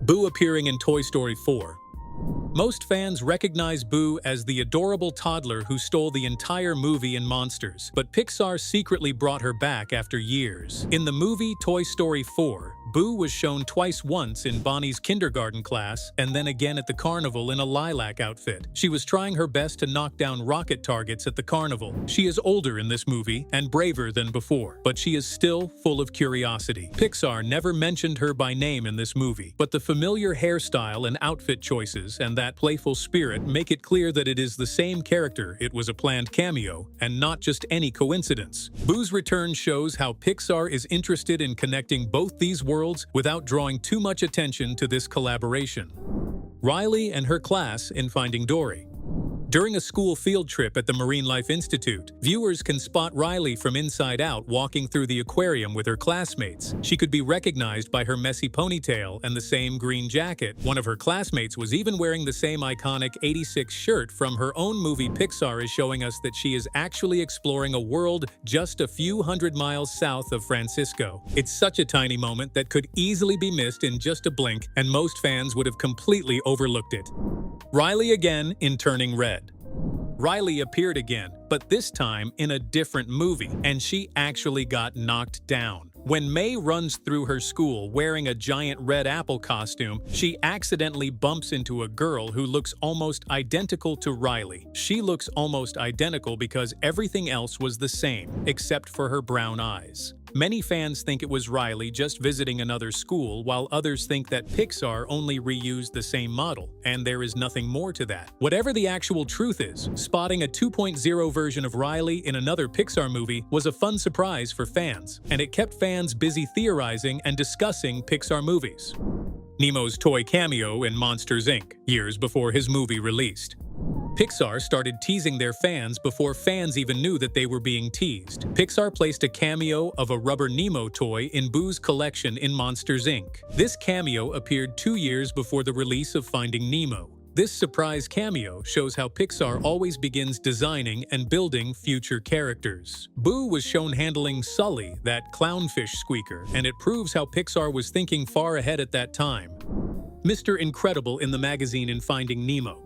Boo appearing in Toy Story 4. Most fans recognize Boo as the adorable toddler who stole the entire movie in Monsters, but Pixar secretly brought her back after years. In the movie Toy Story 4, Boo was shown twice, once in Bonnie's kindergarten class and then again at the carnival in a lilac outfit. She was trying her best to knock down rocket targets at the carnival. She is older in this movie and braver than before, but she is still full of curiosity. Pixar never mentioned her by name in this movie, but the familiar hairstyle and outfit choices and that playful spirit make it clear that it is the same character. It was a planned cameo and not just any coincidence. Boo's return shows how Pixar is interested in connecting both these worlds without drawing too much attention to this collaboration. Riley and her class in Finding Dory. During a school field trip at the Marine Life Institute, viewers can spot Riley from inside out walking through the aquarium with her classmates. She could be recognized by her messy ponytail and the same green jacket. One of her classmates was even wearing the same iconic '86 shirt from her own movie. Pixar is showing us that she is actually exploring a world just a few hundred miles south of Francisco. It's such a tiny moment that could easily be missed in just a blink, and most fans would have completely overlooked it. Riley again in Turning Red. Riley appeared again, but this time in a different movie, and she actually got knocked down. When May runs through her school wearing a giant red apple costume, she accidentally bumps into a girl who looks almost identical to Riley. She looks almost identical because everything else was the same, except for her brown eyes. Many fans think it was Riley just visiting another school, while others think that Pixar only reused the same model, and there is nothing more to that. Whatever the actual truth is, spotting a 2.0 version of Riley in another Pixar movie was a fun surprise for fans, and it kept fans busy theorizing and discussing Pixar movies. Nemo's toy cameo in Monsters, Inc., years before his movie released. Pixar started teasing their fans before fans even knew that they were being teased. Pixar placed a cameo of a rubber Nemo toy in Boo's collection in Monsters, Inc. This cameo appeared 2 years before the release of Finding Nemo. This surprise cameo shows how Pixar always begins designing and building future characters. Boo was shown handling Sully, that clownfish squeaker, and it proves how Pixar was thinking far ahead at that time. Mr. Incredible in the magazine in Finding Nemo.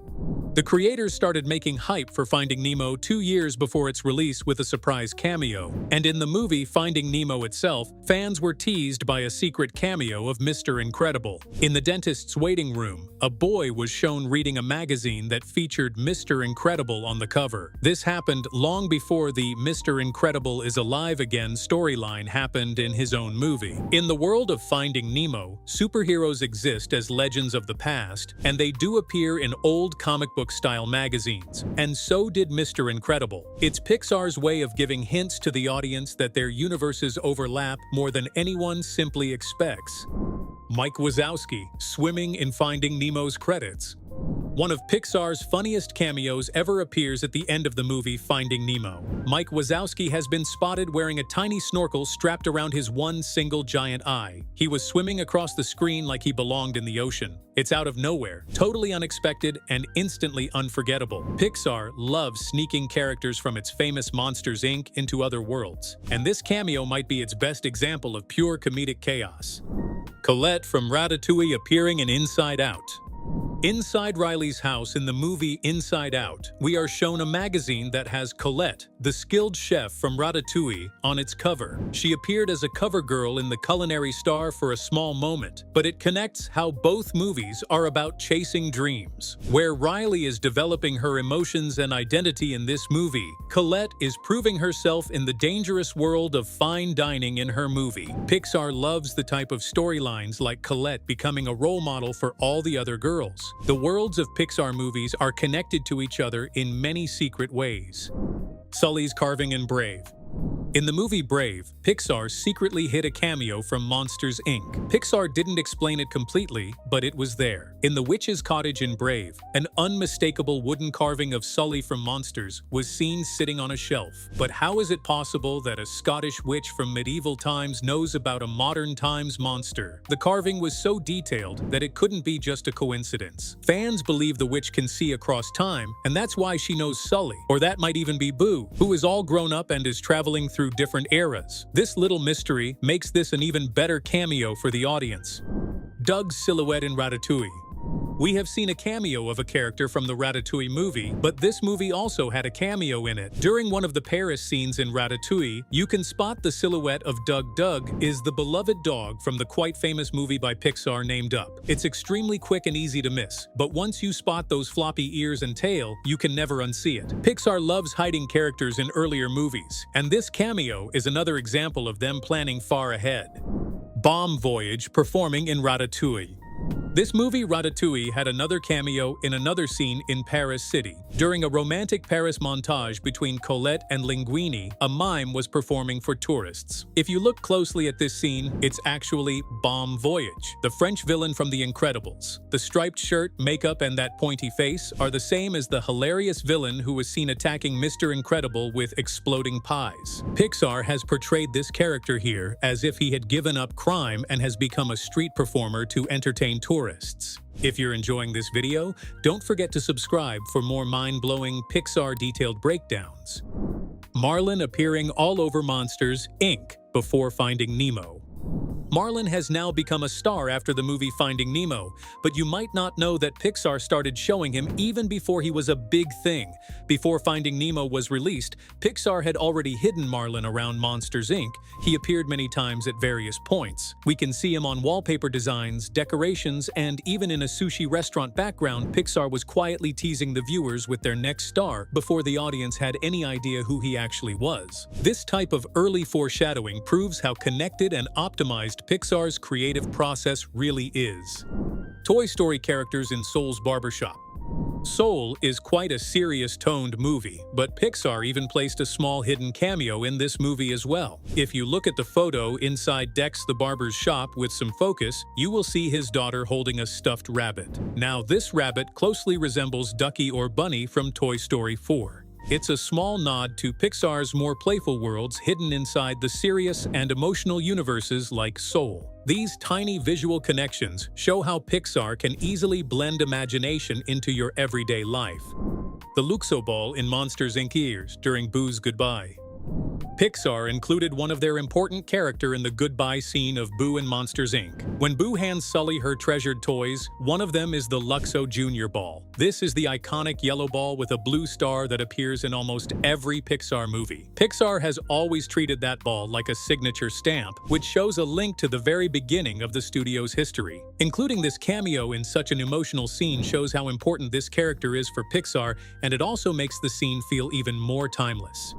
The creators started making hype for Finding Nemo 2 years before its release with a surprise cameo, and in the movie Finding Nemo itself, fans were teased by a secret cameo of Mr. Incredible. In the dentist's waiting room, a boy was shown reading a magazine that featured Mr. Incredible on the cover. This happened long before the Mr. Incredible is Alive Again storyline happened in his own movie. In the world of Finding Nemo, superheroes exist as legends of the past, and they do appear in old comic book-style magazines, and so did Mr. Incredible. It's Pixar's way of giving hints to the audience that their universes overlap more than anyone simply expects. Mike Wazowski, swimming in Finding Nemo's credits. One of Pixar's funniest cameos ever appears at the end of the movie Finding Nemo. Mike Wazowski has been spotted wearing a tiny snorkel strapped around his one single giant eye. He was swimming across the screen like he belonged in the ocean. It's out of nowhere, totally unexpected, and instantly unforgettable. Pixar loves sneaking characters from its famous Monsters, Inc. into other worlds, and this cameo might be its best example of pure comedic chaos. Colette from Ratatouille appearing in Inside Out. Inside Riley's house in the movie Inside Out, we are shown a magazine that has Colette, the skilled chef from Ratatouille, on its cover. She appeared as a cover girl in The Culinary Star for a small moment, but it connects how both movies are about chasing dreams. Where Riley is developing her emotions and identity in this movie, Colette is proving herself in the dangerous world of fine dining in her movie. Pixar loves the type of storylines like Colette becoming a role model for all the other girls. The worlds of Pixar movies are connected to each other in many secret ways. Sully's carving in Brave. In the movie Brave, Pixar secretly hid a cameo from Monsters, Inc. Pixar didn't explain it completely, but it was there. In the witch's cottage in Brave, an unmistakable wooden carving of Sully from Monsters was seen sitting on a shelf. But how is it possible that a Scottish witch from medieval times knows about a modern times monster? The carving was so detailed that it couldn't be just a coincidence. Fans believe the witch can see across time, and that's why she knows Sully. Or that might even be Boo, who is all grown up and is traveling through different eras. This little mystery makes this an even better cameo for the audience. Doug's silhouette in Ratatouille. We have seen a cameo of a character from the Ratatouille movie, but this movie also had a cameo in it. During one of the Paris scenes in Ratatouille, you can spot the silhouette of Doug. Doug is the beloved dog from the quite famous movie by Pixar named Up. It's extremely quick and easy to miss, but once you spot those floppy ears and tail, you can never unsee it. Pixar loves hiding characters in earlier movies, and this cameo is another example of them planning far ahead. Bomb Voyage performing in Ratatouille. This movie, Ratatouille, had another cameo in another scene in Paris City. During a romantic Paris montage between Colette and Linguini, a mime was performing for tourists. If you look closely at this scene, it's actually Bomb Voyage, the French villain from The Incredibles. The striped shirt, makeup, and that pointy face are the same as the hilarious villain who was seen attacking Mr. Incredible with exploding pies. Pixar has portrayed this character here as if he had given up crime and has become a street performer to entertain tourists. If you're enjoying this video, don't forget to subscribe for more mind-blowing Pixar detailed breakdowns. Marlin appearing all over Monsters, Inc. before Finding Nemo. Marlin has now become a star after the movie Finding Nemo, but you might not know that Pixar started showing him even before he was a big thing. Before Finding Nemo was released, Pixar had already hidden Marlin around Monsters, Inc. He appeared many times at various points. We can see him on wallpaper designs, decorations, and even in a sushi restaurant background. Pixar was quietly teasing the viewers with their next star before the audience had any idea who he actually was. This type of early foreshadowing proves how connected and optimized Pixar's creative process really is. Toy Story characters in Soul's barbershop. Soul is quite a serious-toned movie, but Pixar even placed a small hidden cameo in this movie as well. If you look at the photo inside Dex the barber's shop with some focus, you will see his daughter holding a stuffed rabbit. Now, this rabbit closely resembles Ducky or Bunny from Toy Story 4. It's a small nod to Pixar's more playful worlds hidden inside the serious and emotional universes like Soul. These tiny visual connections show how Pixar can easily blend imagination into your everyday life. The Luxo Ball in Monsters, Inc. ears during Boo's goodbye. Pixar included one of their important character in the goodbye scene of Boo and Monsters, Inc. When Boo hands Sully her treasured toys, one of them is the Luxo Junior Ball. This is the iconic yellow ball with a blue star that appears in almost every Pixar movie. Pixar has always treated that ball like a signature stamp, which shows a link to the very beginning of the studio's history. Including this cameo in such an emotional scene shows how important this character is for Pixar, and it also makes the scene feel even more timeless.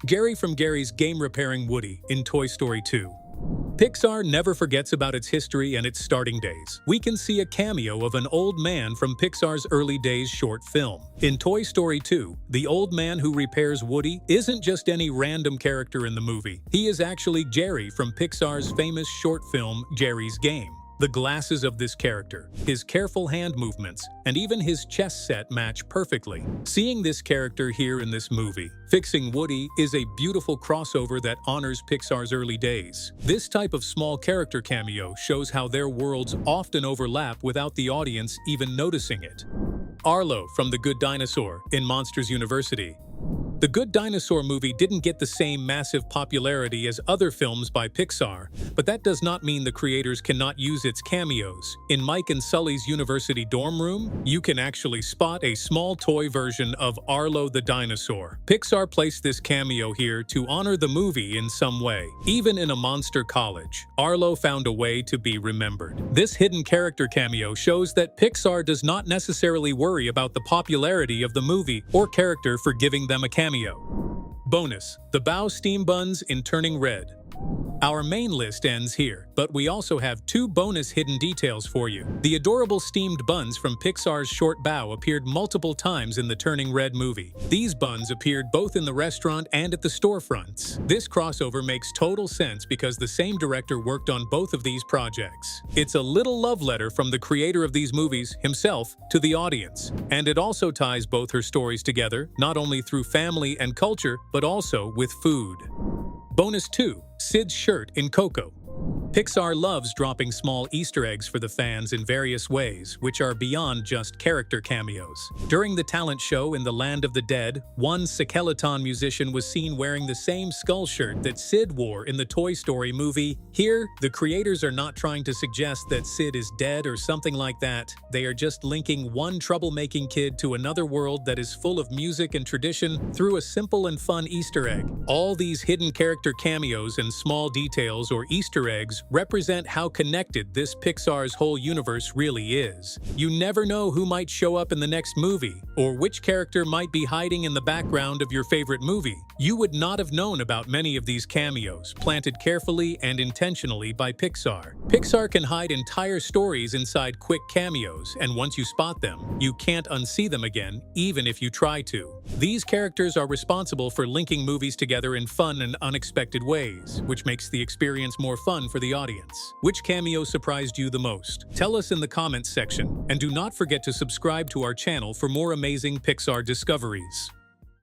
Gary from Gary's Game Repairing Woody in Toy Story 2. Pixar never forgets about its history and its starting days. We can see a cameo of an old man from Pixar's early days short film. In Toy Story 2, the old man who repairs Woody isn't just any random character in the movie. He is actually Jerry from Pixar's famous short film Jerry's Game. The glasses of this character, his careful hand movements, and even his chess set match perfectly. Seeing this character here in this movie, Fixing Woody, is a beautiful crossover that honors Pixar's early days. This type of small character cameo shows how their worlds often overlap without the audience even noticing it. Arlo from The Good Dinosaur in Monsters University. The Good Dinosaur movie didn't get the same massive popularity as other films by Pixar, but that does not mean the creators cannot use its cameos. In Mike and Sully's university dorm room, you can actually spot a small toy version of Arlo the dinosaur. Pixar placed this cameo here to honor the movie in some way. Even in a monster college, Arlo found a way to be remembered. This hidden character cameo shows that Pixar does not necessarily worry about the popularity of the movie or character for giving them a cameo. Bonus: the Bao steam buns in Turning Red. Our main list ends here, but we also have 2 bonus hidden details for you. The adorable steamed buns from Pixar's short Bao appeared multiple times in the Turning Red movie. These buns appeared both in the restaurant and at the storefronts. This crossover makes total sense because the same director worked on both of these projects. It's a little love letter from the creator of these movies himself to the audience, and it also ties both her stories together, not only through family and culture, but also with food. Bonus 2. Sid's shirt in Coco. Pixar loves dropping small Easter eggs for the fans in various ways, which are beyond just character cameos. During the talent show in the Land of the Dead, one skeleton musician was seen wearing the same skull shirt that Sid wore in the Toy Story movie. Here, the creators are not trying to suggest that Sid is dead or something like that. They are just linking one troublemaking kid to another world that is full of music and tradition through a simple and fun Easter egg. All these hidden character cameos and small details or Easter eggs represent how connected this Pixar's whole universe really is. You never know who might show up in the next movie, or which character might be hiding in the background of your favorite movie. You would not have known about many of these cameos, planted carefully and intentionally by Pixar. Pixar can hide entire stories inside quick cameos, and once you spot them, you can't unsee them again, even if you try to. These characters are responsible for linking movies together in fun and unexpected ways, which makes the experience more fun for the audience. Which cameo surprised you the most? Tell us in the comments section, and do not forget to subscribe to our channel for more amazing Pixar discoveries.